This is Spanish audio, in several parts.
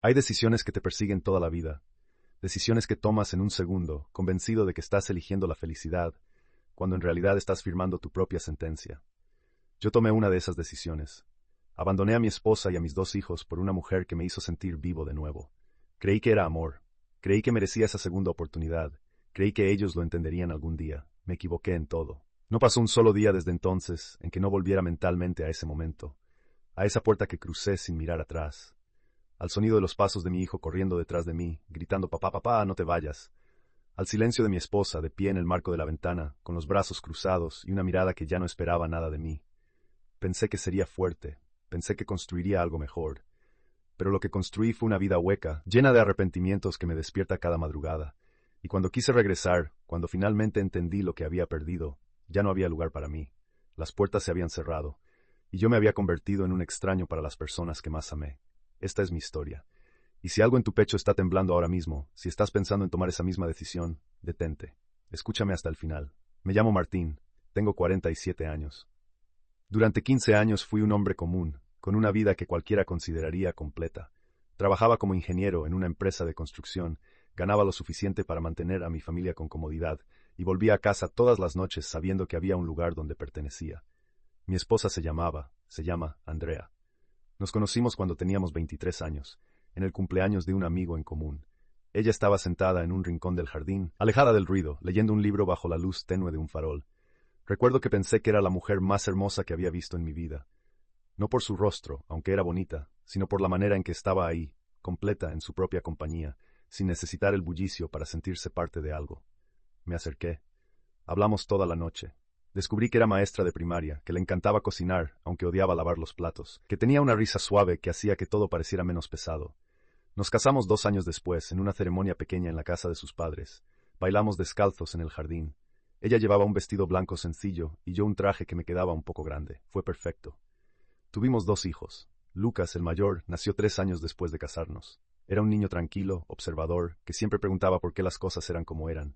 Hay decisiones que te persiguen toda la vida, decisiones que tomas en un segundo, convencido de que estás eligiendo la felicidad, cuando en realidad estás firmando tu propia sentencia. Yo tomé una de esas decisiones. Abandoné a mi esposa y a mis 2 hijos por una mujer que me hizo sentir vivo de nuevo. Creí que era amor. Creí que merecía esa segunda oportunidad. Creí que ellos lo entenderían algún día. Me equivoqué en todo. No pasó un solo día desde entonces en que no volviera mentalmente a ese momento, a esa puerta que crucé sin mirar atrás, al sonido de los pasos de mi hijo corriendo detrás de mí, gritando papá, papá, no te vayas, al silencio de mi esposa de pie en el marco de la ventana, con los brazos cruzados y una mirada que ya no esperaba nada de mí. Pensé que sería fuerte, pensé que construiría algo mejor, pero lo que construí fue una vida hueca, llena de arrepentimientos que me despierta cada madrugada, y cuando quise regresar, cuando finalmente entendí lo que había perdido, ya no había lugar para mí. Las puertas se habían cerrado, y yo me había convertido en un extraño para las personas que más amé. Esta es mi historia. Y si algo en tu pecho está temblando ahora mismo, si estás pensando en tomar esa misma decisión, detente. Escúchame hasta el final. Me llamo Martín, tengo 47 años. Durante 15 años fui un hombre común, con una vida que cualquiera consideraría completa. Trabajaba como ingeniero en una empresa de construcción, ganaba lo suficiente para mantener a mi familia con comodidad, y volvía a casa todas las noches sabiendo que había un lugar donde pertenecía. Mi esposa se llama Andrea. Nos conocimos cuando teníamos 23 años, en el cumpleaños de un amigo en común. Ella estaba sentada en un rincón del jardín, alejada del ruido, leyendo un libro bajo la luz tenue de un farol. Recuerdo que pensé que era la mujer más hermosa que había visto en mi vida. No por su rostro, aunque era bonita, sino por la manera en que estaba ahí, completa en su propia compañía, sin necesitar el bullicio para sentirse parte de algo. Me acerqué. Hablamos toda la noche. Descubrí que era maestra de primaria, que le encantaba cocinar, aunque odiaba lavar los platos, que tenía una risa suave que hacía que todo pareciera menos pesado. Nos casamos 2 años después, en una ceremonia pequeña en la casa de sus padres. Bailamos descalzos en el jardín. Ella llevaba un vestido blanco sencillo y yo un traje que me quedaba un poco grande. Fue perfecto. Tuvimos 2 hijos. Lucas, el mayor, nació 3 años después de casarnos. Era un niño tranquilo, observador, que siempre preguntaba por qué las cosas eran como eran.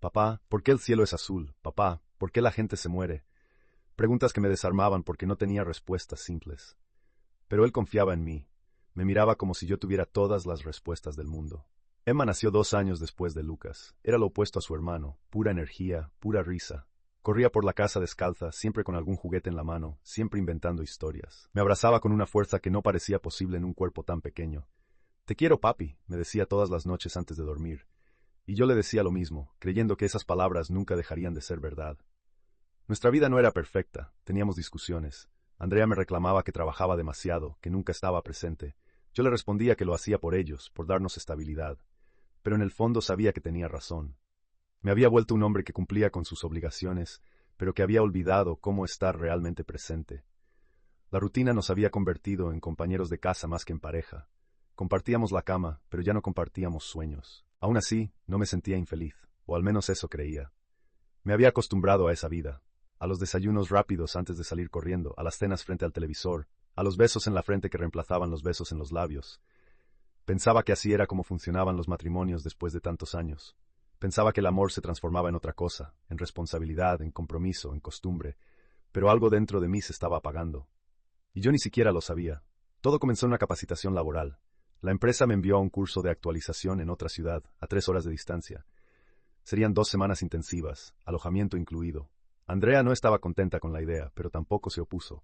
Papá, ¿por qué el cielo es azul? Papá, ¿por qué la gente se muere? Preguntas que me desarmaban porque no tenía respuestas simples. Pero él confiaba en mí. Me miraba como si yo tuviera todas las respuestas del mundo. Emma nació 2 años después de Lucas. Era lo opuesto a su hermano, pura energía, pura risa. Corría por la casa descalza, siempre con algún juguete en la mano, siempre inventando historias. Me abrazaba con una fuerza que no parecía posible en un cuerpo tan pequeño. Te quiero, papi, me decía todas las noches antes de dormir. Y yo le decía lo mismo, creyendo que esas palabras nunca dejarían de ser verdad. Nuestra vida no era perfecta, teníamos discusiones. Andrea me reclamaba que trabajaba demasiado, que nunca estaba presente. Yo le respondía que lo hacía por ellos, por darnos estabilidad. Pero en el fondo sabía que tenía razón. Me había vuelto un hombre que cumplía con sus obligaciones, pero que había olvidado cómo estar realmente presente. La rutina nos había convertido en compañeros de casa más que en pareja. Compartíamos la cama, pero ya no compartíamos sueños. Aún así, no me sentía infeliz, o al menos eso creía. Me había acostumbrado a esa vida, a los desayunos rápidos antes de salir corriendo, a las cenas frente al televisor, a los besos en la frente que reemplazaban los besos en los labios. Pensaba que así era como funcionaban los matrimonios después de tantos años. Pensaba que el amor se transformaba en otra cosa, en responsabilidad, en compromiso, en costumbre, pero algo dentro de mí se estaba apagando. Y yo ni siquiera lo sabía. Todo comenzó en una capacitación laboral. La empresa me envió a un curso de actualización en otra ciudad, a 3 horas de distancia. Serían 2 semanas intensivas, alojamiento incluido. Andrea no estaba contenta con la idea, pero tampoco se opuso.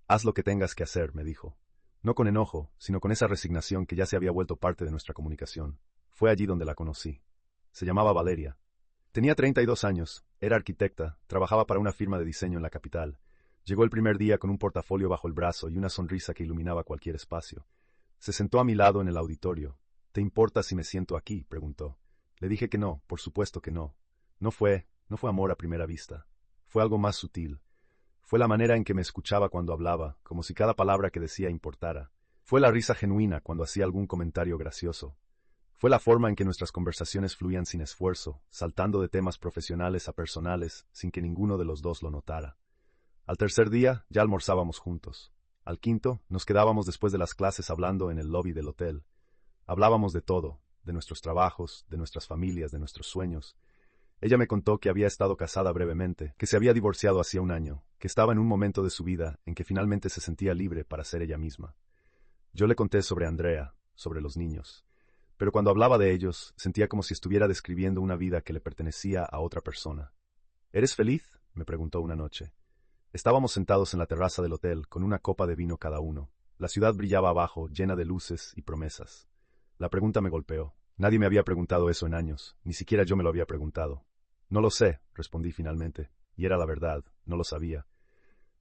Haz lo que tengas que hacer, me dijo. No con enojo, sino con esa resignación que ya se había vuelto parte de nuestra comunicación. Fue allí donde la conocí. Se llamaba Valeria. Tenía 32 años, era arquitecta, trabajaba para una firma de diseño en la capital. Llegó el primer día con un portafolio bajo el brazo y una sonrisa que iluminaba cualquier espacio. Se sentó a mi lado en el auditorio. ¿Te importa si me siento aquí?, preguntó. Le dije que no, por supuesto que no. No fue amor a primera vista. Fue algo más sutil. Fue la manera en que me escuchaba cuando hablaba, como si cada palabra que decía importara. Fue la risa genuina cuando hacía algún comentario gracioso. Fue la forma en que nuestras conversaciones fluían sin esfuerzo, saltando de temas profesionales a personales, sin que ninguno de los dos lo notara. Al tercer día, ya almorzábamos juntos. Al quinto, nos quedábamos después de las clases hablando en el lobby del hotel. Hablábamos de todo, de nuestros trabajos, de nuestras familias, de nuestros sueños. Ella me contó que había estado casada brevemente, que se había divorciado hacía un año, que estaba en un momento de su vida en que finalmente se sentía libre para ser ella misma. Yo le conté sobre Andrea, sobre los niños. Pero cuando hablaba de ellos, sentía como si estuviera describiendo una vida que le pertenecía a otra persona. ¿Eres feliz?, me preguntó una noche. Estábamos sentados en la terraza del hotel, con una copa de vino cada uno. La ciudad brillaba abajo, llena de luces y promesas. La pregunta me golpeó. Nadie me había preguntado eso en años, ni siquiera yo me lo había preguntado. No lo sé, respondí finalmente, y era la verdad, no lo sabía.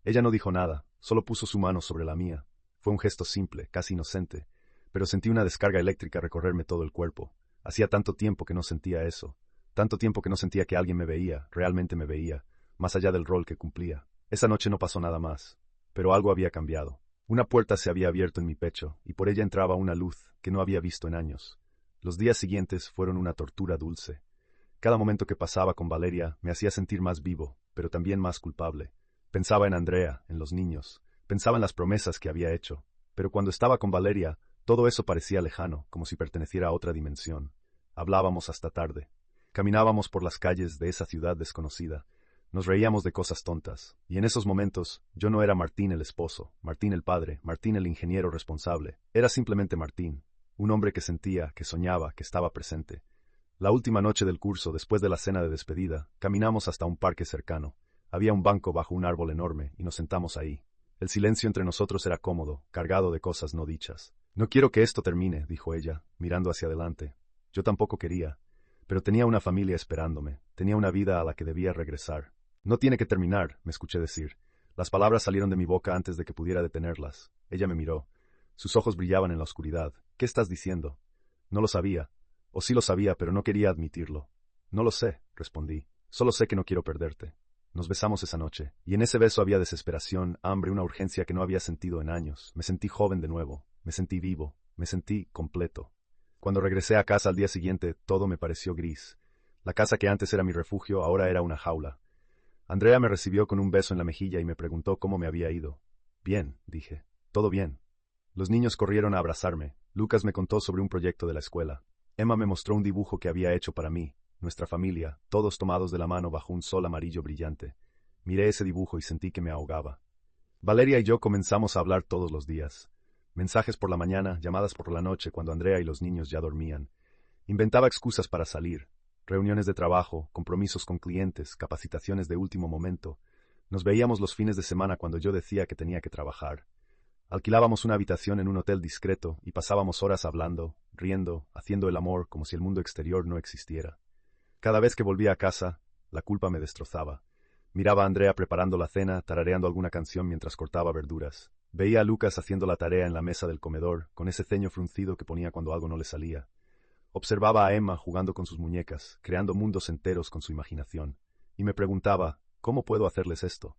Ella no dijo nada, solo puso su mano sobre la mía. Fue un gesto simple, casi inocente, pero sentí una descarga eléctrica recorrerme todo el cuerpo. Hacía tanto tiempo que no sentía eso, tanto tiempo que no sentía que alguien me veía, realmente me veía, más allá del rol que cumplía. Esa noche no pasó nada más, pero algo había cambiado. Una puerta se había abierto en mi pecho, y por ella entraba una luz que no había visto en años. Los días siguientes fueron una tortura dulce. Cada momento que pasaba con Valeria me hacía sentir más vivo, pero también más culpable. Pensaba en Andrea, en los niños, pensaba en las promesas que había hecho, pero cuando estaba con Valeria, todo eso parecía lejano, como si perteneciera a otra dimensión. Hablábamos hasta tarde. Caminábamos por las calles de esa ciudad desconocida. Nos reíamos de cosas tontas, y en esos momentos yo no era Martín el esposo, Martín el padre, Martín el ingeniero responsable. Era simplemente Martín, un hombre que sentía, que soñaba, que estaba presente. La última noche del curso, después de la cena de despedida, caminamos hasta un parque cercano. Había un banco bajo un árbol enorme, y nos sentamos ahí. El silencio entre nosotros era cómodo, cargado de cosas no dichas. No quiero que esto termine, dijo ella, mirando hacia adelante. Yo tampoco quería, pero tenía una familia esperándome, tenía una vida a la que debía regresar. No tiene que terminar, me escuché decir. Las palabras salieron de mi boca antes de que pudiera detenerlas. Ella me miró. Sus ojos brillaban en la oscuridad. ¿Qué estás diciendo? No lo sabía. O sí lo sabía, pero no quería admitirlo. No lo sé, respondí. Solo sé que no quiero perderte. Nos besamos esa noche, y en ese beso había desesperación, hambre, una urgencia que no había sentido en años. Me sentí joven de nuevo, me sentí vivo, me sentí completo. Cuando regresé a casa al día siguiente, todo me pareció gris. La casa que antes era mi refugio ahora era una jaula. Andrea me recibió con un beso en la mejilla y me preguntó cómo me había ido. Bien, dije. Todo bien. Los niños corrieron a abrazarme. Lucas me contó sobre un proyecto de la escuela. Emma me mostró un dibujo que había hecho para mí, nuestra familia, todos tomados de la mano bajo un sol amarillo brillante. Miré ese dibujo y sentí que me ahogaba. Valeria y yo comenzamos a hablar todos los días. Mensajes por la mañana, llamadas por la noche cuando Andrea y los niños ya dormían. Inventaba excusas para salir. Reuniones de trabajo, compromisos con clientes, capacitaciones de último momento. Nos veíamos los fines de semana cuando yo decía que tenía que trabajar. Alquilábamos una habitación en un hotel discreto y pasábamos horas hablando, riendo, haciendo el amor como si el mundo exterior no existiera. Cada vez que volvía a casa, la culpa me destrozaba. Miraba a Andrea preparando la cena, tarareando alguna canción mientras cortaba verduras. Veía a Lucas haciendo la tarea en la mesa del comedor, con ese ceño fruncido que ponía cuando algo no le salía. Observaba a Emma jugando con sus muñecas, creando mundos enteros con su imaginación, y me preguntaba, ¿cómo puedo hacerles esto?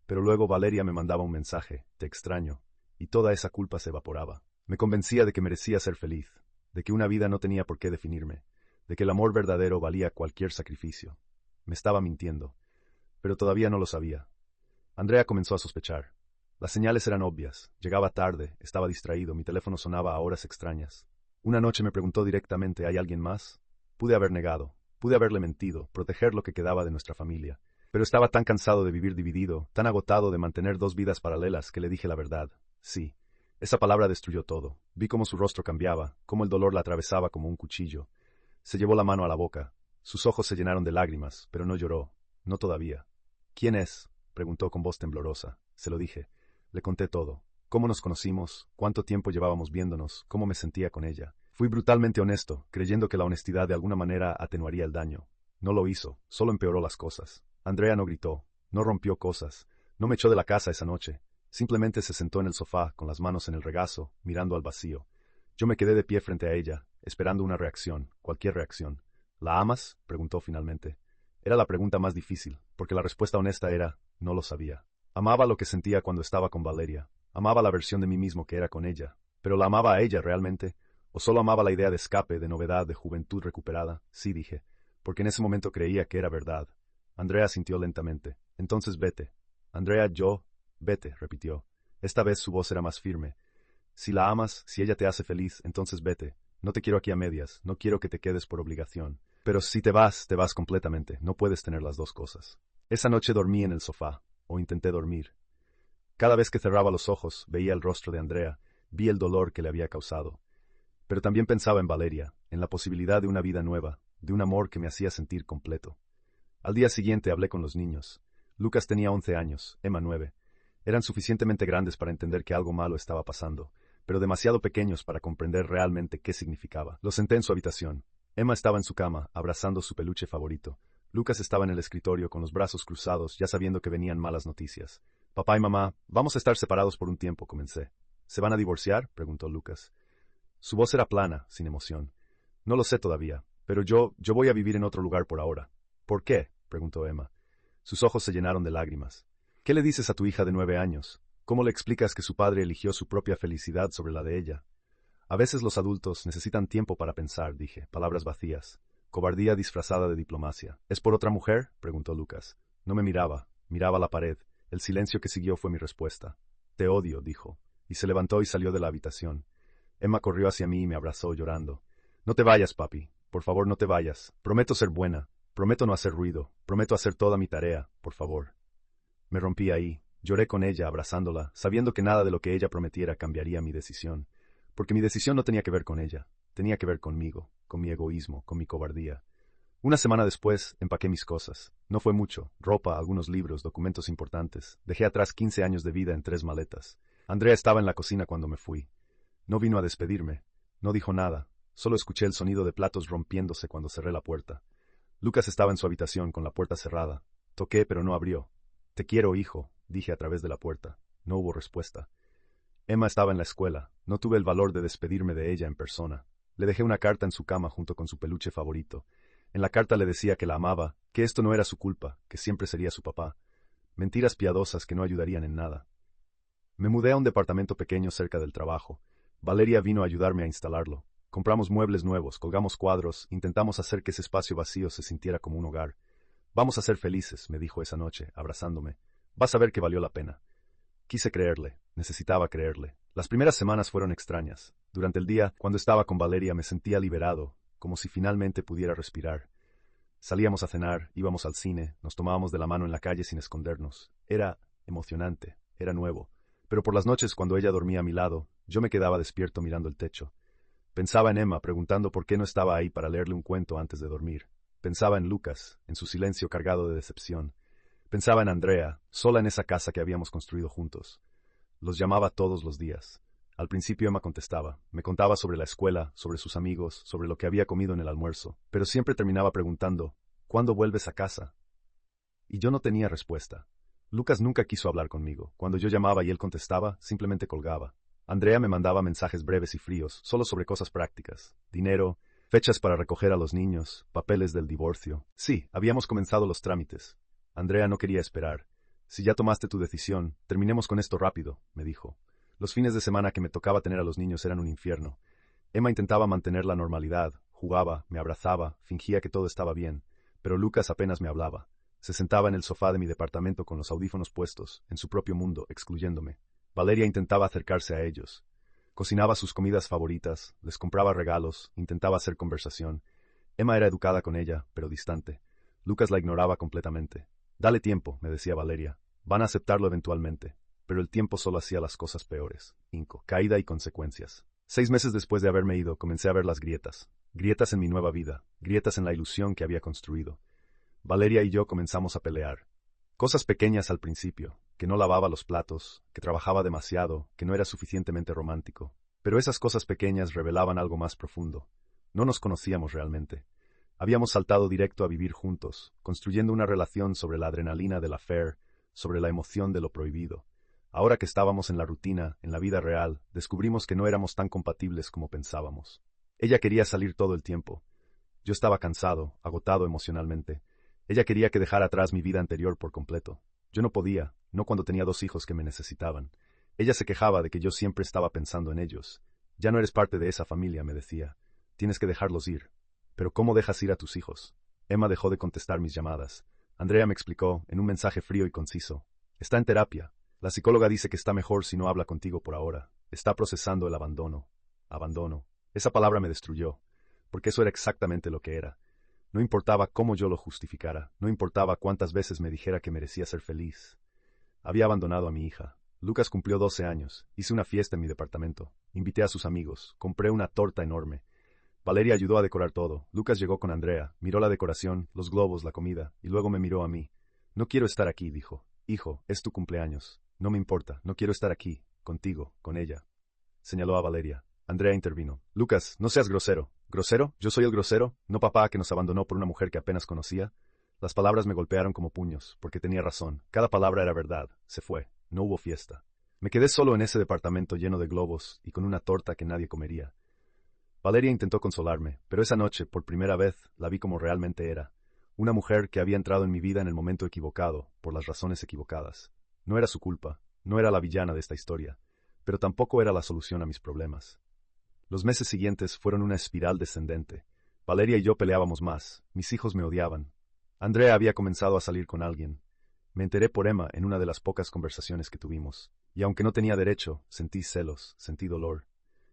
Pero luego Valeria me mandaba un mensaje, te extraño, y toda esa culpa se evaporaba. Me convencía de que merecía ser feliz, de que una vida no tenía por qué definirme, de que el amor verdadero valía cualquier sacrificio. Me estaba mintiendo, pero todavía no lo sabía. Andrea comenzó a sospechar. Las señales eran obvias, llegaba tarde, estaba distraído, mi teléfono sonaba a horas extrañas. Una noche me preguntó directamente, ¿hay alguien más? Pude haber negado, pude haberle mentido, proteger lo que quedaba de nuestra familia. Pero estaba tan cansado de vivir dividido, tan agotado de mantener dos vidas paralelas, que le dije la verdad. Sí. Esa palabra destruyó todo. Vi cómo su rostro cambiaba, cómo el dolor la atravesaba como un cuchillo. Se llevó la mano a la boca. Sus ojos se llenaron de lágrimas, pero no lloró. No todavía. ¿Quién es?, preguntó con voz temblorosa. Se lo dije. Le conté todo. Cómo nos conocimos, cuánto tiempo llevábamos viéndonos, cómo me sentía con ella. Fui brutalmente honesto, creyendo que la honestidad de alguna manera atenuaría el daño. No lo hizo, solo empeoró las cosas. Andrea no gritó, no rompió cosas, no me echó de la casa esa noche. Simplemente se sentó en el sofá, con las manos en el regazo, mirando al vacío. Yo me quedé de pie frente a ella, esperando una reacción, cualquier reacción. ¿La amas?, preguntó finalmente. Era la pregunta más difícil, porque la respuesta honesta era, no lo sabía. Amaba lo que sentía cuando estaba con Valeria. Amaba la versión de mí mismo que era con ella. ¿Pero la amaba a ella realmente? ¿O solo amaba la idea de escape, de novedad, de juventud recuperada? Sí, dije, porque en ese momento creía que era verdad. Andrea sintió lentamente. Entonces vete. Andrea, vete, repitió. Esta vez su voz era más firme. Si la amas, si ella te hace feliz, entonces vete. No te quiero aquí a medias, no quiero que te quedes por obligación. Pero si te vas completamente, no puedes tener las dos cosas. Esa noche dormí en el sofá, o intenté dormir. Cada vez que cerraba los ojos, veía el rostro de Andrea, vi el dolor que le había causado. Pero también pensaba en Valeria, en la posibilidad de una vida nueva, de un amor que me hacía sentir completo. Al día siguiente hablé con los niños. Lucas tenía 11 años, Emma 9. Eran suficientemente grandes para entender que algo malo estaba pasando, pero demasiado pequeños para comprender realmente qué significaba. Los senté en su habitación. Emma estaba en su cama, abrazando su peluche favorito. Lucas estaba en el escritorio con los brazos cruzados, ya sabiendo que venían malas noticias. Papá y mamá, vamos a estar separados por un tiempo, comencé. ¿Se van a divorciar?, preguntó Lucas. Su voz era plana, sin emoción. No lo sé todavía, pero yo voy a vivir en otro lugar por ahora. ¿Por qué?, preguntó Emma. Sus ojos se llenaron de lágrimas. ¿Qué le dices a tu hija de 9 años? ¿Cómo le explicas que su padre eligió su propia felicidad sobre la de ella? A veces los adultos necesitan tiempo para pensar, dije, palabras vacías. Cobardía disfrazada de diplomacia. ¿Es por otra mujer?, preguntó Lucas. No me miraba, miraba la pared. El silencio que siguió fue mi respuesta. Te odio, dijo, y se levantó y salió de la habitación. Emma corrió hacia mí y me abrazó llorando. No te vayas, papi. Por favor, no te vayas. Prometo ser buena. Prometo no hacer ruido. Prometo hacer toda mi tarea, por favor. Me rompí ahí. Lloré con ella, abrazándola, sabiendo que nada de lo que ella prometiera cambiaría mi decisión. Porque mi decisión no tenía que ver con ella. Tenía que ver conmigo, con mi egoísmo, con mi cobardía. Una semana después, empaqué mis cosas. No fue mucho. Ropa, algunos libros, documentos importantes. Dejé atrás 15 años de vida en 3 maletas. Andrea estaba en la cocina cuando me fui. No vino a despedirme. No dijo nada. Solo escuché el sonido de platos rompiéndose cuando cerré la puerta. Lucas estaba en su habitación con la puerta cerrada. Toqué, pero no abrió. Te quiero, hijo, dije a través de la puerta. No hubo respuesta. Emma estaba en la escuela. No tuve el valor de despedirme de ella en persona. Le dejé una carta en su cama junto con su peluche favorito. En la carta le decía que la amaba, que esto no era su culpa, que siempre sería su papá. Mentiras piadosas que no ayudarían en nada. Me mudé a un departamento pequeño cerca del trabajo. Valeria vino a ayudarme a instalarlo. Compramos muebles nuevos, colgamos cuadros, intentamos hacer que ese espacio vacío se sintiera como un hogar. Vamos a ser felices, me dijo esa noche, abrazándome. Vas a ver que valió la pena. Quise creerle, necesitaba creerle. Las primeras semanas fueron extrañas. Durante el día, cuando estaba con Valeria, me sentía liberado, como si finalmente pudiera respirar. Salíamos a cenar, íbamos al cine, nos tomábamos de la mano en la calle sin escondernos. Era emocionante, era nuevo. Pero por las noches, cuando ella dormía a mi lado, yo me quedaba despierto mirando el techo. Pensaba en Emma, preguntando por qué no estaba ahí para leerle un cuento antes de dormir. Pensaba en Lucas, en su silencio cargado de decepción. Pensaba en Andrea, sola en esa casa que habíamos construido juntos. Los llamaba todos los días. Al principio Emma contestaba, me contaba sobre la escuela, sobre sus amigos, sobre lo que había comido en el almuerzo, pero siempre terminaba preguntando, ¿cuándo vuelves a casa? Y yo no tenía respuesta. Lucas nunca quiso hablar conmigo. Cuando yo llamaba y él contestaba, simplemente colgaba. Andrea me mandaba mensajes breves y fríos, solo sobre cosas prácticas. Dinero, fechas para recoger a los niños, papeles del divorcio. Sí, habíamos comenzado los trámites. Andrea no quería esperar. Si ya tomaste tu decisión, terminemos con esto rápido, me dijo. Los fines de semana que me tocaba tener a los niños eran un infierno. Emma intentaba mantener la normalidad, jugaba, me abrazaba, fingía que todo estaba bien, pero Lucas apenas me hablaba. Se sentaba en el sofá de mi departamento con los audífonos puestos, en su propio mundo, excluyéndome. Valeria intentaba acercarse a ellos. Cocinaba sus comidas favoritas, les compraba regalos, intentaba hacer conversación. Emma era educada con ella, pero distante. Lucas la ignoraba completamente. Dale tiempo, me decía Valeria. Van a aceptarlo eventualmente. Pero el tiempo solo hacía las cosas peores. Caída y consecuencias. 6 meses después de haberme ido, comencé a ver las grietas. Grietas en mi nueva vida. Grietas en la ilusión que había construido. Valeria y yo comenzamos a pelear. Cosas pequeñas al principio, que no lavaba los platos, que trabajaba demasiado, que no era suficientemente romántico. Pero esas cosas pequeñas revelaban algo más profundo. No nos conocíamos realmente. Habíamos saltado directo a vivir juntos, construyendo una relación sobre la adrenalina del affair, sobre la emoción de lo prohibido. Ahora que estábamos en la rutina, en la vida real, descubrimos que no éramos tan compatibles como pensábamos. Ella quería salir todo el tiempo. Yo estaba cansado, agotado emocionalmente. Ella quería que dejara atrás mi vida anterior por completo. Yo no podía, no cuando tenía 2 hijos que me necesitaban. Ella se quejaba de que yo siempre estaba pensando en ellos. Ya no eres parte de esa familia, me decía. Tienes que dejarlos ir. Pero ¿cómo dejas ir a tus hijos? Emma dejó de contestar mis llamadas. Andrea me explicó, en un mensaje frío y conciso. Está en terapia. La psicóloga dice que está mejor si no habla contigo por ahora. Está procesando el abandono. Abandono. Esa palabra me destruyó, porque eso era exactamente lo que era. No importaba cómo yo lo justificara, no importaba cuántas veces me dijera que merecía ser feliz. Había abandonado a mi hija. Lucas cumplió 12 años, hice una fiesta en mi departamento, invité a sus amigos, compré una torta enorme. Valeria ayudó a decorar todo, Lucas llegó con Andrea, miró la decoración, los globos, la comida, y luego me miró a mí. No quiero estar aquí, dijo. Hijo, es tu cumpleaños. No me importa, no quiero estar aquí, contigo, con ella. Señaló a Valeria. Andrea intervino. Lucas, no seas grosero. ¿Grosero? ¿Yo soy el grosero? ¿No papá que nos abandonó por una mujer que apenas conocía? Las palabras me golpearon como puños, porque tenía razón. Cada palabra era verdad. Se fue. No hubo fiesta. Me quedé solo en ese departamento lleno de globos y con una torta que nadie comería. Valeria intentó consolarme, pero esa noche, por primera vez, la vi como realmente era. Una mujer que había entrado en mi vida en el momento equivocado, por las razones equivocadas. No era su culpa, no era la villana de esta historia, pero tampoco era la solución a mis problemas. Los meses siguientes fueron una espiral descendente. Valeria y yo peleábamos más, mis hijos me odiaban. Andrea había comenzado a salir con alguien. Me enteré por Emma en una de las pocas conversaciones que tuvimos, y aunque no tenía derecho, sentí celos, sentí dolor.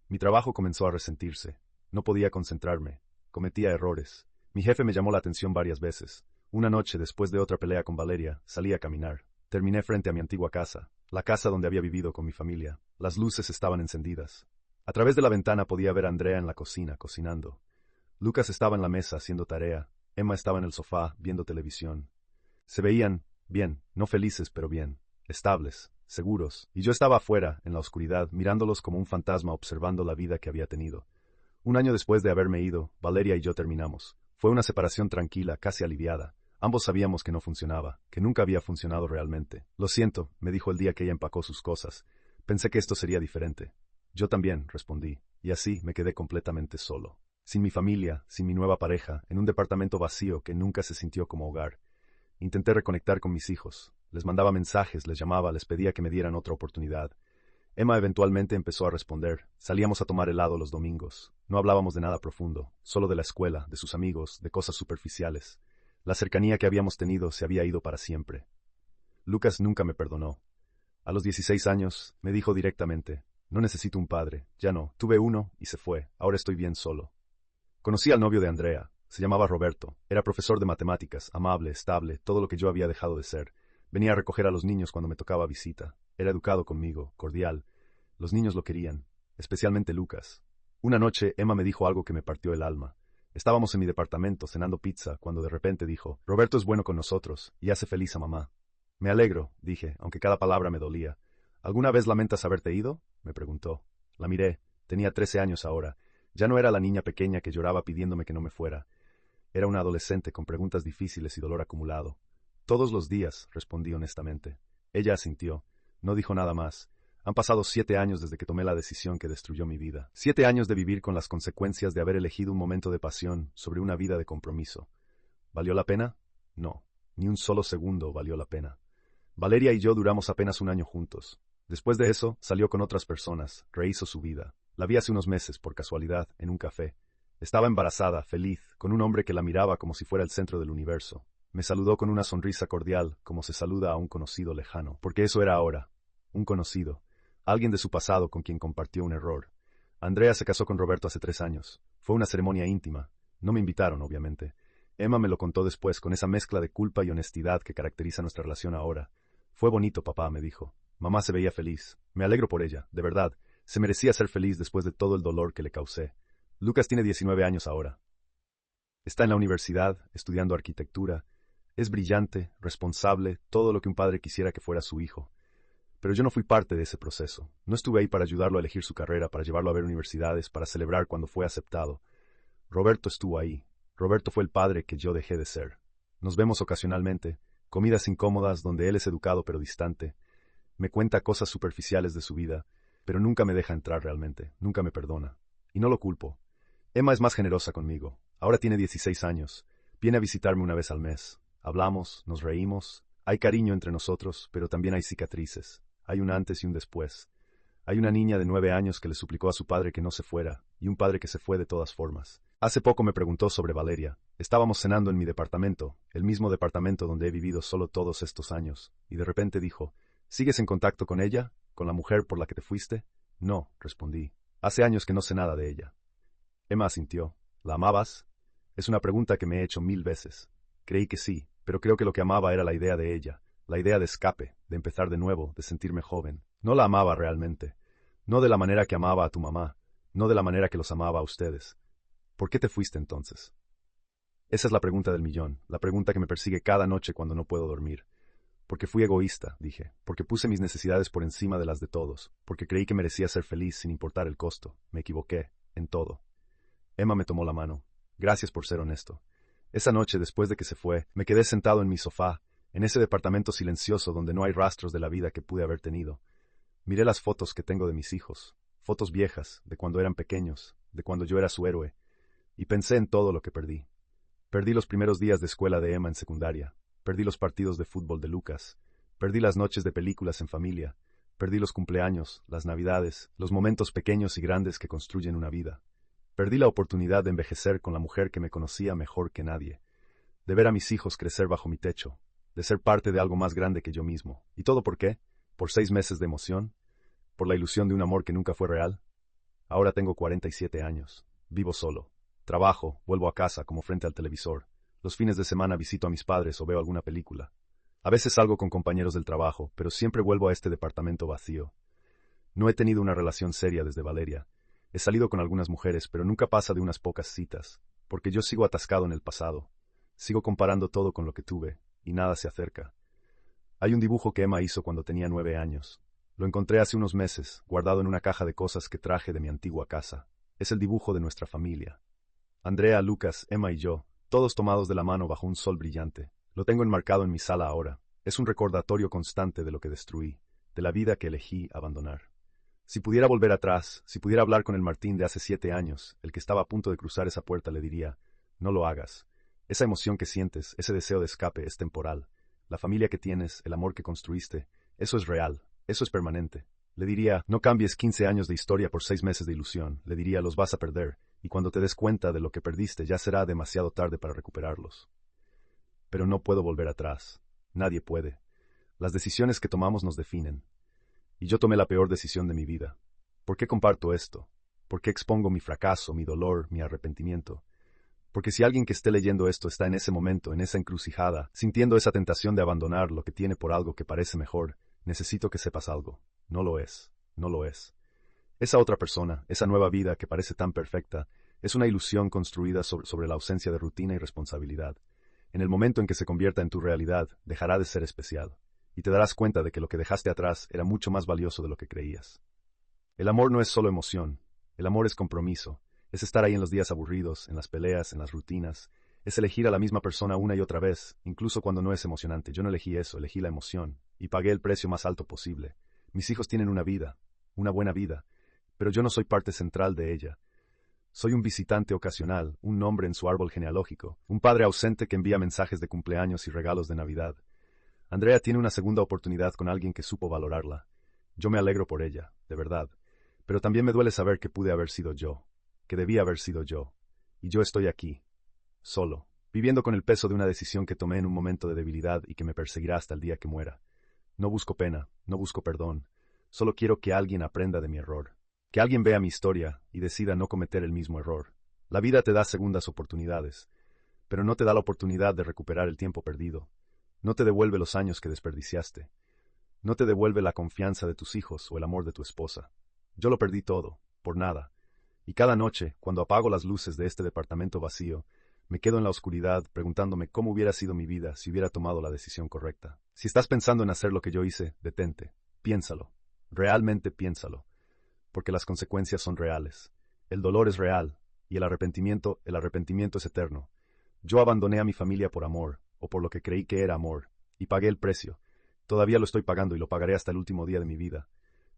Mi trabajo comenzó a resentirse. No podía concentrarme. Cometía errores. Mi jefe me llamó la atención varias veces. Una noche, después de otra pelea con Valeria, salí a caminar. Terminé frente a mi antigua casa, la casa donde había vivido con mi familia. Las luces estaban encendidas. A través de la ventana podía ver a Andrea en la cocina, cocinando. Lucas estaba en la mesa haciendo tarea. Emma estaba en el sofá, viendo televisión. Se veían bien, no felices, pero bien, estables, seguros, y yo estaba afuera, en la oscuridad, mirándolos como un fantasma observando la vida que había tenido. Un año después de haberme ido, Valeria y yo terminamos. Fue una separación tranquila, casi aliviada. Ambos sabíamos que no funcionaba, que nunca había funcionado realmente. Lo siento, me dijo el día que ella empacó sus cosas. Pensé que esto sería diferente. Yo también, respondí, y así me quedé completamente solo. Sin mi familia, sin mi nueva pareja, en un departamento vacío que nunca se sintió como hogar. Intenté reconectar con mis hijos. Les mandaba mensajes, les llamaba, les pedía que me dieran otra oportunidad. Emma eventualmente empezó a responder. Salíamos a tomar helado los domingos. No hablábamos de nada profundo, solo de la escuela, de sus amigos, de cosas superficiales. La cercanía que habíamos tenido se había ido para siempre. Lucas nunca me perdonó. A los 16 años, me dijo directamente, no necesito un padre, ya no, tuve uno y se fue, ahora estoy bien solo. Conocí al novio de Andrea, se llamaba Roberto, era profesor de matemáticas, amable, estable, todo lo que yo había dejado de ser. Venía a recoger a los niños cuando me tocaba visita, era educado conmigo, cordial. Los niños lo querían, especialmente Lucas. Una noche, Emma me dijo algo que me partió el alma. Estábamos en mi departamento cenando pizza cuando de repente dijo, Roberto es bueno con nosotros y hace feliz a mamá. Me alegro, dije, aunque cada palabra me dolía. ¿Alguna vez lamentas haberte ido? Me preguntó. La miré, tenía 13 años ahora. Ya no era la niña pequeña que lloraba pidiéndome que no me fuera. Era una adolescente con preguntas difíciles y dolor acumulado. Todos los días, respondí honestamente. Ella asintió. No dijo nada más. Han pasado 7 años desde que tomé la decisión que destruyó mi vida. 7 años de vivir con las consecuencias de haber elegido un momento de pasión sobre una vida de compromiso. ¿Valió la pena? No. Ni un solo segundo valió la pena. Valeria y yo duramos apenas un año juntos. Después de eso, salió con otras personas, rehizo su vida. La vi hace unos meses, por casualidad, en un café. Estaba embarazada, feliz, con un hombre que la miraba como si fuera el centro del universo. Me saludó con una sonrisa cordial, como se saluda a un conocido lejano, porque eso era ahora. Un conocido. Alguien de su pasado con quien compartió un error. Andrea se casó con Roberto hace 3 años. Fue una ceremonia íntima. No me invitaron, obviamente. Emma me lo contó después, con esa mezcla de culpa y honestidad que caracteriza nuestra relación ahora. Fue bonito, papá, me dijo. Mamá se veía feliz. Me alegro por ella, de verdad. Se merecía ser feliz después de todo el dolor que le causé. Lucas tiene 19 años ahora. Está en la universidad, estudiando arquitectura. Es brillante, responsable, todo lo que un padre quisiera que fuera su hijo. Pero yo no fui parte de ese proceso. No estuve ahí para ayudarlo a elegir su carrera, para llevarlo a ver universidades, para celebrar cuando fue aceptado. Roberto estuvo ahí. Roberto fue el padre que yo dejé de ser. Nos vemos ocasionalmente, comidas incómodas donde él es educado pero distante. Me cuenta cosas superficiales de su vida, pero nunca me deja entrar realmente, nunca me perdona. Y no lo culpo. Emma es más generosa conmigo. Ahora tiene 16 años. Viene a visitarme una vez al mes. Hablamos, nos reímos. Hay cariño entre nosotros, pero también hay cicatrices. Hay un antes y un después. Hay una niña de 9 años que le suplicó a su padre que no se fuera, y un padre que se fue de todas formas. Hace poco me preguntó sobre Valeria. Estábamos cenando en mi departamento, el mismo departamento donde he vivido solo todos estos años, y de repente dijo, ¿sigues en contacto con ella? ¿Con la mujer por la que te fuiste? No, respondí. Hace años que no sé nada de ella. Emma asintió. ¿La amabas? Es una pregunta que me he hecho 1000 veces. Creí que sí, pero creo que lo que amaba era la idea de ella, la idea de escape, de empezar de nuevo, de sentirme joven. No la amaba realmente. No de la manera que amaba a tu mamá, no de la manera que los amaba a ustedes. ¿Por qué te fuiste entonces? Esa es la pregunta del millón, la pregunta que me persigue cada noche cuando no puedo dormir. Porque fui egoísta, dije, porque puse mis necesidades por encima de las de todos, porque creí que merecía ser feliz sin importar el costo. Me equivoqué, en todo. Emma me tomó la mano. Gracias por ser honesto. Esa noche, después de que se fue, me quedé sentado en mi sofá, en ese departamento silencioso donde no hay rastros de la vida que pude haber tenido. Miré las fotos que tengo de mis hijos, fotos viejas, de cuando eran pequeños, de cuando yo era su héroe, y pensé en todo lo que perdí. Perdí los primeros días de escuela de Emma en secundaria, perdí los partidos de fútbol de Lucas, perdí las noches de películas en familia, perdí los cumpleaños, las navidades, los momentos pequeños y grandes que construyen una vida. Perdí la oportunidad de envejecer con la mujer que me conocía mejor que nadie, de ver a mis hijos crecer bajo mi techo, de ser parte de algo más grande que yo mismo. ¿Y todo por qué? ¿Por 6 meses de emoción? ¿Por la ilusión de un amor que nunca fue real? Ahora tengo 47 años. Vivo solo. Trabajo, vuelvo a casa como frente al televisor. Los fines de semana visito a mis padres o veo alguna película. A veces salgo con compañeros del trabajo, pero siempre vuelvo a este departamento vacío. No he tenido una relación seria desde Valeria. He salido con algunas mujeres, pero nunca pasa de unas pocas citas, porque yo sigo atascado en el pasado. Sigo comparando todo con lo que tuve, y nada se acerca. Hay un dibujo que Emma hizo cuando tenía 9 años. Lo encontré hace unos meses, guardado en una caja de cosas que traje de mi antigua casa. Es el dibujo de nuestra familia. Andrea, Lucas, Emma y yo, todos tomados de la mano bajo un sol brillante. Lo tengo enmarcado en mi sala ahora. Es un recordatorio constante de lo que destruí, de la vida que elegí abandonar. Si pudiera volver atrás, si pudiera hablar con el Martín de hace 7 años, el que estaba a punto de cruzar esa puerta, le diría, no lo hagas. Esa emoción que sientes, ese deseo de escape es temporal. La familia que tienes, el amor que construiste, eso es real, eso es permanente. Le diría, no cambies 15 años de historia por 6 meses de ilusión. Le diría, los vas a perder, y cuando te des cuenta de lo que perdiste ya será demasiado tarde para recuperarlos. Pero no puedo volver atrás. Nadie puede. Las decisiones que tomamos nos definen. Y yo tomé la peor decisión de mi vida. ¿Por qué comparto esto? ¿Por qué expongo mi fracaso, mi dolor, mi arrepentimiento? Porque si alguien que esté leyendo esto está en ese momento, en esa encrucijada, sintiendo esa tentación de abandonar lo que tiene por algo que parece mejor, necesito que sepas algo. No lo es. No lo es. Esa otra persona, esa nueva vida que parece tan perfecta, es una ilusión construida sobre la ausencia de rutina y responsabilidad. En el momento en que se convierta en tu realidad, dejará de ser especial, y te darás cuenta de que lo que dejaste atrás era mucho más valioso de lo que creías. El amor no es solo emoción, el amor es compromiso, es estar ahí en los días aburridos, en las peleas, en las rutinas, es elegir a la misma persona una y otra vez, incluso cuando no es emocionante. Yo no elegí eso, elegí la emoción, y pagué el precio más alto posible. Mis hijos tienen una vida, una buena vida, pero yo no soy parte central de ella. Soy un visitante ocasional, un nombre en su árbol genealógico, un padre ausente que envía mensajes de cumpleaños y regalos de Navidad. Andrea tiene una segunda oportunidad con alguien que supo valorarla. Yo me alegro por ella, de verdad. Pero también me duele saber que pude haber sido yo, que debía haber sido yo. Y yo estoy aquí, solo, viviendo con el peso de una decisión que tomé en un momento de debilidad y que me perseguirá hasta el día que muera. No busco pena, no busco perdón. Solo quiero que alguien aprenda de mi error. Que alguien vea mi historia y decida no cometer el mismo error. La vida te da segundas oportunidades, pero no te da la oportunidad de recuperar el tiempo perdido. No te devuelve los años que desperdiciaste. No te devuelve la confianza de tus hijos o el amor de tu esposa. Yo lo perdí todo, por nada. Y cada noche, cuando apago las luces de este departamento vacío, me quedo en la oscuridad preguntándome cómo hubiera sido mi vida si hubiera tomado la decisión correcta. Si estás pensando en hacer lo que yo hice, detente. Piénsalo. Realmente piénsalo. Porque las consecuencias son reales. El dolor es real, y el arrepentimiento es eterno. Yo abandoné a mi familia por amor, o por lo que creí que era amor, y pagué el precio. Todavía lo estoy pagando y lo pagaré hasta el último día de mi vida.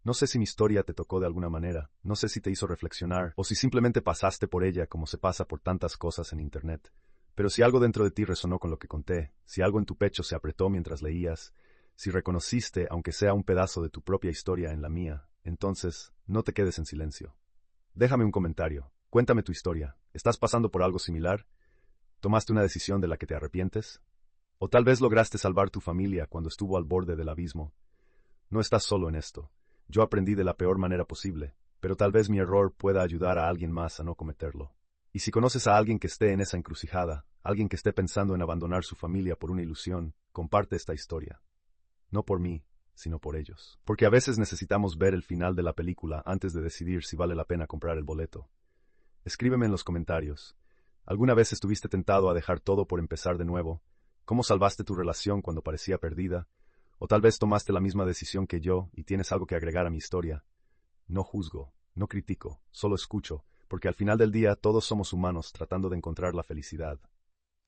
No sé si mi historia te tocó de alguna manera, no sé si te hizo reflexionar, o si simplemente pasaste por ella como se pasa por tantas cosas en Internet. Pero si algo dentro de ti resonó con lo que conté, si algo en tu pecho se apretó mientras leías, si reconociste, aunque sea un pedazo de tu propia historia en la mía, entonces, no te quedes en silencio. Déjame un comentario. Cuéntame tu historia. ¿Estás pasando por algo similar? ¿Tomaste una decisión de la que te arrepientes? ¿O tal vez lograste salvar tu familia cuando estuvo al borde del abismo? No estás solo en esto. Yo aprendí de la peor manera posible, pero tal vez mi error pueda ayudar a alguien más a no cometerlo. Y si conoces a alguien que esté en esa encrucijada, alguien que esté pensando en abandonar su familia por una ilusión, comparte esta historia. No por mí, sino por ellos. Porque a veces necesitamos ver el final de la película antes de decidir si vale la pena comprar el boleto. Escríbeme en los comentarios. ¿Alguna vez estuviste tentado a dejar todo por empezar de nuevo? ¿Cómo salvaste tu relación cuando parecía perdida? O tal vez tomaste la misma decisión que yo y tienes algo que agregar a mi historia. No juzgo, no critico, solo escucho, porque al final del día todos somos humanos tratando de encontrar la felicidad.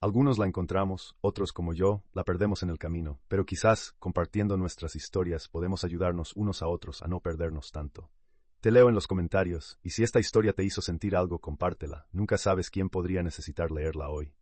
Algunos la encontramos, otros como yo, la perdemos en el camino, pero quizás, compartiendo nuestras historias, podemos ayudarnos unos a otros a no perdernos tanto. Te leo en los comentarios, y si esta historia te hizo sentir algo, compártela. Nunca sabes quién podría necesitar leerla hoy.